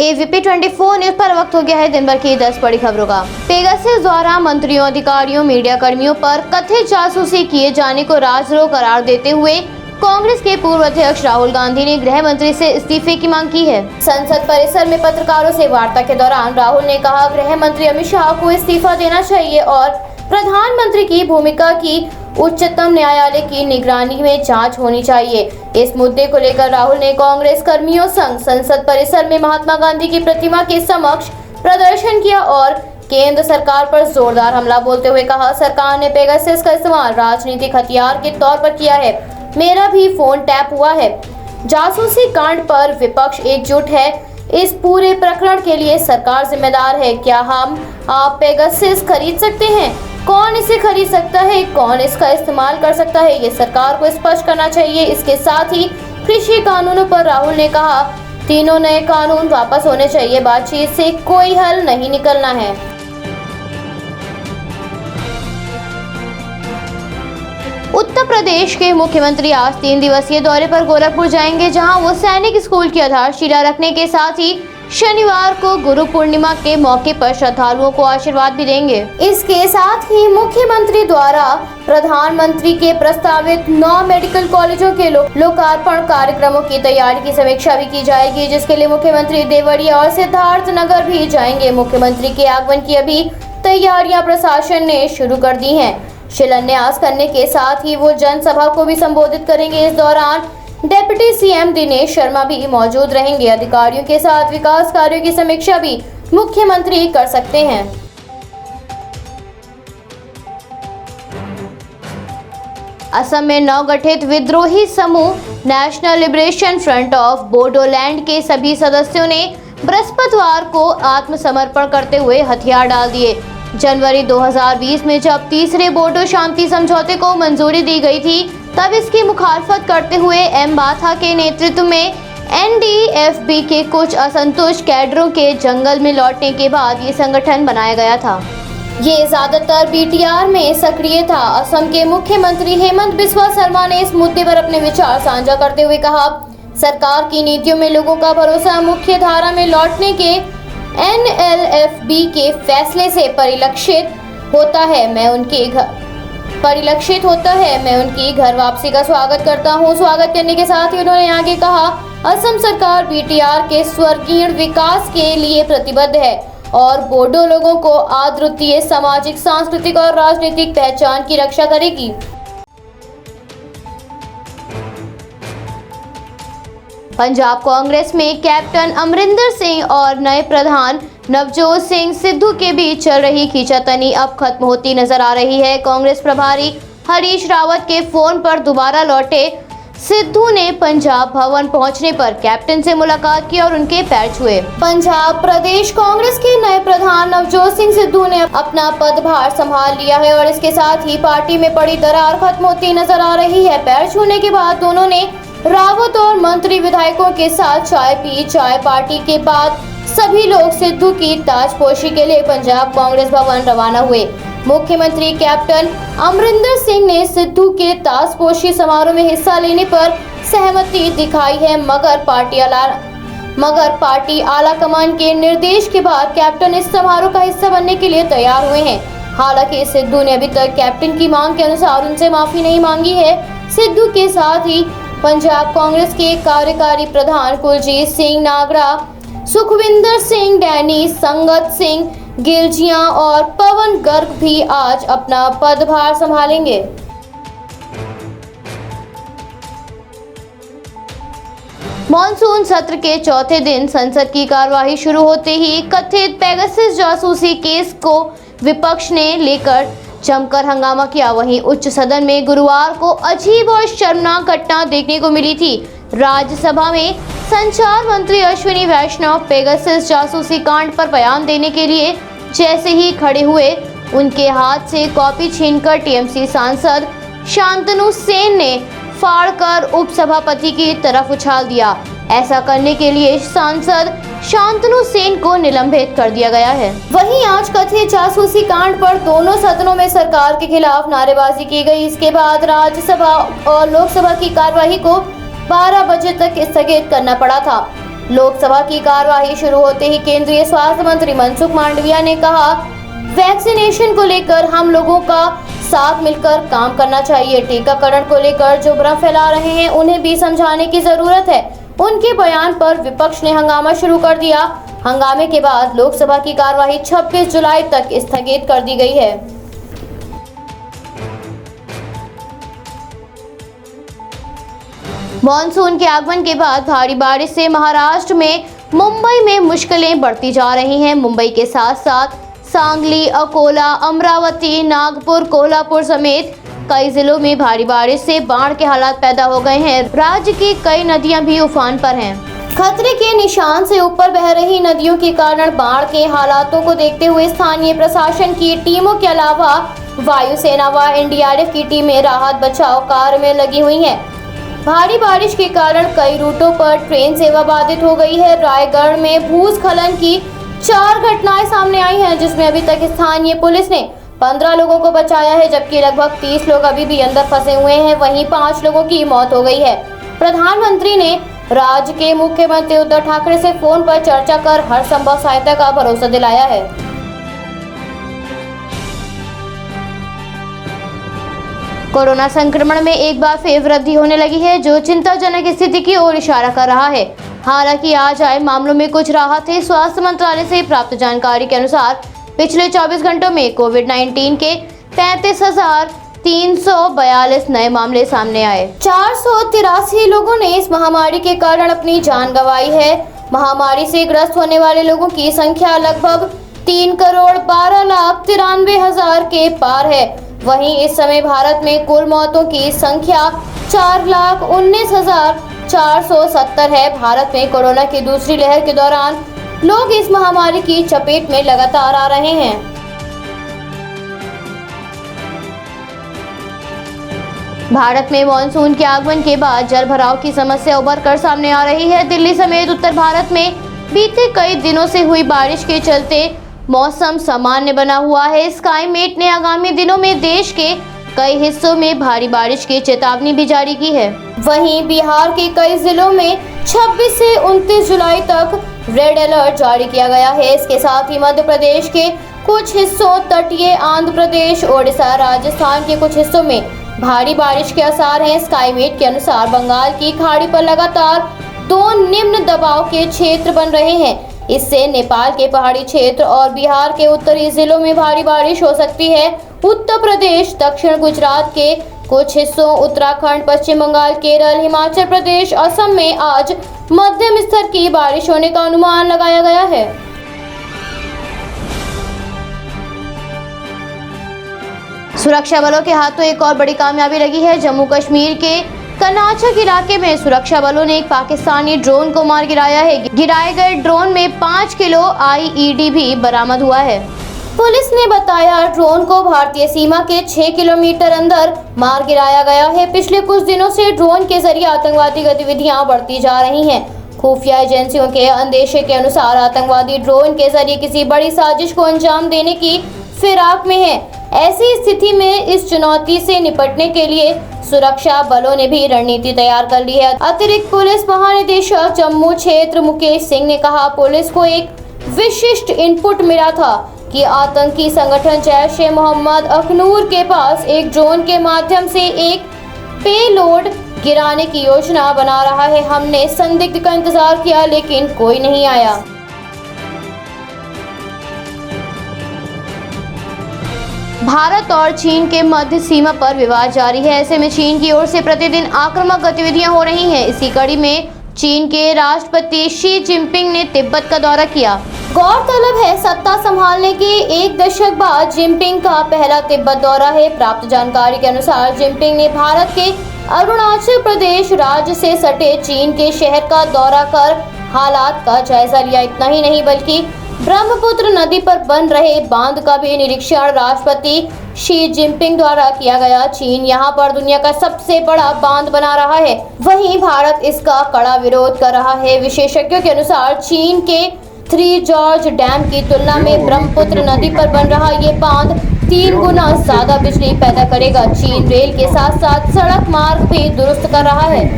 AVP 24 news पर वक्त हो गया है दिन भर की 10 बड़ी खबरों का। पेगासस द्वारा मंत्रियों, अधिकारियों, मीडिया कर्मियों पर कथित जासूसी किए जाने को राजद्रोह करार देते हुए कांग्रेस के पूर्व अध्यक्ष राहुल गांधी ने गृह मंत्री से इस्तीफे की मांग की है। संसद परिसर में पत्रकारों से वार्ता के दौरान राहुल ने कहा, गृह मंत्री अमित शाह को इस्तीफा देना चाहिए और प्रधानमंत्री की भूमिका की उच्चतम न्यायालय की निगरानी में जांच होनी चाहिए। इस मुद्दे को लेकर राहुल ने कांग्रेस कर्मियों संग संसद परिसर में महात्मा गांधी की प्रतिमा के समक्ष प्रदर्शन किया और केंद्र सरकार पर जोरदार हमला बोलते हुए कहा, सरकार ने पेगासस का इस्तेमाल राजनीतिक हथियार के तौर पर किया है। मेरा भी फोन टैप हुआ है। जासूसी कांड पर विपक्ष एकजुट है। इस पूरे प्रकरण के लिए सरकार जिम्मेदार है। क्या आप पेगासस खरीद सकते हैं? कौन इसे खरीद सकता है? कौन इसका इस्तेमाल कर सकता है? ये सरकार को स्पष्ट करना चाहिए। इसके साथ ही कृषि कानूनों पर राहुल ने कहा, तीनों नए कानून वापस होने चाहिए। बातचीत से कोई हल नहीं निकलना है। उत्तर प्रदेश के मुख्यमंत्री आज 3 दिवसीय दौरे पर गोरखपुर जाएंगे, जहां वो सैनिक स्कूल की आधारशिला रखने के साथ ही शनिवार को गुरु पूर्णिमा के मौके पर श्रद्धालुओं को आशीर्वाद भी देंगे। इसके साथ ही मुख्यमंत्री द्वारा प्रधानमंत्री के प्रस्तावित 9 मेडिकल कॉलेजों के लोकार्पण कार्यक्रमों की तैयारी की समीक्षा भी की जाएगी, जिसके लिए मुख्यमंत्री देवरिया और सिद्धार्थनगर भी जाएंगे। मुख्यमंत्री के आगमन की अभी तैयारियां प्रशासन ने शुरू कर दी हैं। शिलान्यास करने के साथ ही वो जनसभा को भी संबोधित करेंगे। इस दौरान डिप्टी सीएम दिनेश शर्मा भी मौजूद रहेंगे। अधिकारियों के साथ विकास कार्यों की समीक्षा भी मुख्यमंत्री कर सकते हैं। असम में नवगठित विद्रोही समूह national liberation front of Bodoland के सभी सदस्यों ने बृहस्पतिवार को आत्मसमर्पण करते हुए हथियार डाल दिए। जनवरी 2020 में जब तीसरे बोडो शांति समझौते को मंजूरी दी गई थी, तब इसकी मुखालफत करते हुए एम बाथा के नेतृत्व में NDFB के कुछ असंतुष्ट कैडरों के जंगल में लौटने के बाद ये संगठन बनाया गया था। ये ज्यादातर BTR में सक्रिय था। असम के मुख्यमंत्री हेमंत बिस्वा शर्मा ने इस मुद्दे पर अपने विचार साझा करते हुए कहा, सरकार की नीतियों में लोगों का भरोसा मुख्य धारा में लौटने के NLFB के फैसले से परिलक्षित होता है। मैं उनकी घर वापसी का स्वागत करता हूं। स्वागत करने के साथ ही उन्होंने आगे कहा, असम सरकार BTR के स्वर्गीय विकास के लिए प्रतिबद्ध है और बोडो लोगों को अद्वितीय सामाजिक, सांस्कृतिक और राजनीतिक पहचान की रक्षा करेगी। पंजाब कांग्रेस में कैप्टन अमरिंदर सिंह और नए प्रधान नवजोत सिंह सिद्धू के बीच चल रही खींचातानी अब खत्म होती नजर आ रही है। कांग्रेस प्रभारी हरीश रावत के फोन पर दोबारा लौटे सिद्धू ने पंजाब भवन पहुंचने पर कैप्टन से मुलाकात की और उनके पैर छुए। पंजाब प्रदेश कांग्रेस के नए प्रधान नवजोत सिंह सिद्धू ने अपना पदभार संभाल लिया है और इसके साथ ही पार्टी में पड़ी दरार खत्म होती नजर आ रही है। पैर छूने के बाद दोनों ने रावत और मंत्री विधायकों के साथ चाय पी। चाय पार्टी के बाद सभी लोग सिद्धू की ताजपोशी के लिए पंजाब कांग्रेस भवन रवाना हुए। मुख्यमंत्री कैप्टन अमरिंदर सिंह ने सिद्धू के ताजपोशी समारोह में हिस्सा लेने पर सहमति दिखाई है, मगर पार्टी आलाकमान के निर्देश के बाद कैप्टन इस समारोह का हिस्सा बनने के लिए तैयार हुए हैं। हालांकि सिद्धू ने अभी तक कैप्टन की मांग के अनुसार उनसे माफी नहीं मांगी है। सिद्धू के साथ ही पंजाब कांग्रेस के कार्यकारी प्रधान कुलजीत सिंह नागरा, सुखविंदर सिंह डैनी, संगत सिंह गिलजिया और पवन गर्ग भी आज अपना पदभार संभालेंगे। मॉनसून सत्र के चौथे दिन संसद की कार्यवाही शुरू होते ही कथित पेगासस जासूसी केस को विपक्ष ने लेकर जमकर हंगामा किया। वहीं उच्च सदन में गुरुवार को अजीब और शर्मनाक घटना देखने को मिली थी। राज्यसभा में संचार मंत्री अश्विनी वैष्णव पेगासस जासूसी कांड पर बयान देने के लिए जैसे ही खड़े हुए, उनके हाथ से कॉपी छीनकर TMC सांसद शांतनु सेन ने फाड़कर उपसभापति की तरफ उछाल दिया। ऐसा करने के लिए सांसद शांतनु सेन को निलंबित कर दिया गया है। वहीं आज कथित जासूसी कांड पर दोनों सदनों में सरकार के खिलाफ नारेबाजी की गई। इसके बाद राज्यसभा और लोकसभा की कार्यवाही को 12 बजे तक स्थगित करना पड़ा था। लोकसभा की कार्यवाही शुरू होते ही केंद्रीय स्वास्थ्य मंत्री मनसुख मांडविया ने कहा, वैक्सीनेशन को लेकर हम लोगों का साथ मिलकर काम करना चाहिए। टीकाकरण को लेकर जो भ्रम फैला रहे हैं उन्हें भी समझाने की जरूरत है। उनके बयान पर विपक्ष ने हंगामा शुरू कर दिया। हंगामे के बाद लोकसभा की कार्यवाही 26 जुलाई तक स्थगित कर दी गई है। मॉनसून के आगमन के बाद भारी बारिश से महाराष्ट्र में मुंबई में मुश्किलें बढ़ती जा रही हैं। मुंबई के साथ साथ सांगली, अकोला, अमरावती, नागपुर, कोल्हापुर समेत कई जिलों में भारी बारिश से बाढ़ के हालात पैदा हो गए हैं। राज्य की कई नदियां भी उफान पर हैं। खतरे के निशान से ऊपर बह रही नदियों के कारण बाढ़ के हालातों को देखते हुए स्थानीय प्रशासन की टीमों के अलावा वायुसेना व एनडीआरएफ की टीमें राहत बचाव कार्य में लगी हुई हैं। भारी बारिश के कारण कई रूटों पर ट्रेन सेवा बाधित हो गई है। रायगढ़ में भूस्खलन की 4 घटनाएं सामने आई हैं, जिसमें अभी तक स्थानीय पुलिस ने 15 लोगों को बचाया है, जबकि लगभग 30 लोग अभी भी अंदर फंसे हुए हैं। वहीं 5 लोगों की मौत हो गई है। प्रधानमंत्री ने राज्य के मुख्यमंत्री उद्धव ठाकरे से फोन पर चर्चा कर हर संभव सहायता का भरोसा दिलाया है। कोरोना संक्रमण में एक बार फिर वृद्धि होने लगी है, जो चिंताजनक स्थिति की ओर इशारा कर रहा है। हालांकि आज आए मामलों में कुछ राहत है। स्वास्थ्य मंत्रालय से प्राप्त जानकारी के अनुसार पिछले 24 घंटों में कोविड-19 के 35,342 नए मामले सामने आए। 483 लोगों ने इस महामारी के कारण अपनी जान गंवाई है। महामारी से ग्रस्त होने वाले लोगों की संख्या लगभग 3,12,93,000 के पार है। वहीं इस समय भारत में कुल मौतों की संख्या 4,19,470 है। भारत में कोरोना की दूसरी लहर के दौरान लोग इस महामारी की चपेट में लगातार आ रहे हैं। भारत में मानसून के आगमन के बाद जलभराव की समस्या उभर कर सामने आ रही है। दिल्ली समेत उत्तर भारत में बीते कई दिनों से हुई बारिश के चलते मौसम सामान्य बना हुआ है। स्काईमेट ने आगामी दिनों में देश के कई हिस्सों में भारी बारिश की चेतावनी भी जारी की है। वहीं बिहार के कई जिलों में 26 से 29 जुलाई तक रेड अलर्ट जारी किया गया है। इसके साथ ही मध्य प्रदेश के कुछ हिस्सों, तटीय आंध्र प्रदेश, ओडिशा, राजस्थान के कुछ हिस्सों में भारी बारिश के आसार हैं। स्काईमेट के अनुसार बंगाल की खाड़ी पर लगातार 2 निम्न दबाव के क्षेत्र बन रहे हैं। इससे नेपाल के पहाड़ी क्षेत्र और बिहार के उत्तरी जिलों में भारी बारिश हो सकती है। उत्तर प्रदेश, दक्षिण गुजरात के कुछ हिस्सों, उत्तराखंड, पश्चिम बंगाल, केरल, हिमाचल प्रदेश, असम में आज मध्यम स्तर की बारिश होने का अनुमान लगाया गया है। सुरक्षा बलों के हाथों एक और बड़ी कामयाबी लगी है। जम्मू कश्मीर के कर्नाचक इलाके में सुरक्षा बलों ने एक पाकिस्तानी ड्रोन को मार गिराया है। गिराए गए ड्रोन में 5 किलो IED भी बरामद हुआ है। पुलिस ने बताया ड्रोन को भारतीय सीमा के 6 किलोमीटर अंदर मार गिराया गया है। पिछले कुछ दिनों से ड्रोन के जरिए आतंकवादी गतिविधियां बढ़ती जा रही हैं। खुफिया एजेंसियों के अंदेशे के अनुसार आतंकवादी ड्रोन के जरिए किसी बड़ी साजिश को अंजाम देने की फिराक में है। ऐसी स्थिति में इस चुनौती से निपटने के लिए सुरक्षा बलों ने भी रणनीति तैयार कर ली है। अतिरिक्त पुलिस महानिदेशक जम्मू क्षेत्र मुकेश सिंह ने कहा, पुलिस को एक विशिष्ट इनपुट मिला था कि आतंकी संगठन जैश-ए-मोहम्मद अखनूर के पास एक ड्रोन के माध्यम से एक पेलोड गिराने की योजना बना रहा है। हमने संदिग्ध का इंतजार किया, लेकिन कोई नहीं आया। भारत और चीन के मध्य सीमा पर विवाद जारी है। ऐसे में चीन की ओर से प्रतिदिन आक्रामक गतिविधियां हो रही हैं। इसी कड़ी में चीन के राष्ट्रपति शी जिनपिंग ने तिब्बत का दौरा किया। गौरतलब है, सत्ता संभालने के 1 दशक बाद जिनपिंग का पहला तिब्बत दौरा है। प्राप्त जानकारी के अनुसार जिनपिंग ने भारत के अरुणाचल प्रदेश राज्य से सटे चीन के शहर का दौरा कर हालात का जायजा लिया। इतना ही नहीं बल्कि ब्रह्मपुत्र नदी पर बन रहे बांध का भी निरीक्षण राष्ट्रपति शी जिनपिंग द्वारा किया गया। चीन यहां पर दुनिया का सबसे बड़ा बांध बना रहा है, वहीं भारत इसका कड़ा विरोध कर रहा है। विशेषज्ञों के अनुसार चीन के 3 जॉर्ज डैम की तुलना में ब्रह्मपुत्र नदी पर बन रहा ये बांध 3 गुना ज्यादा बिजली पैदा करेगा। चीन रेल के साथ साथ सड़क मार्ग भी दुरुस्त कर रहा है।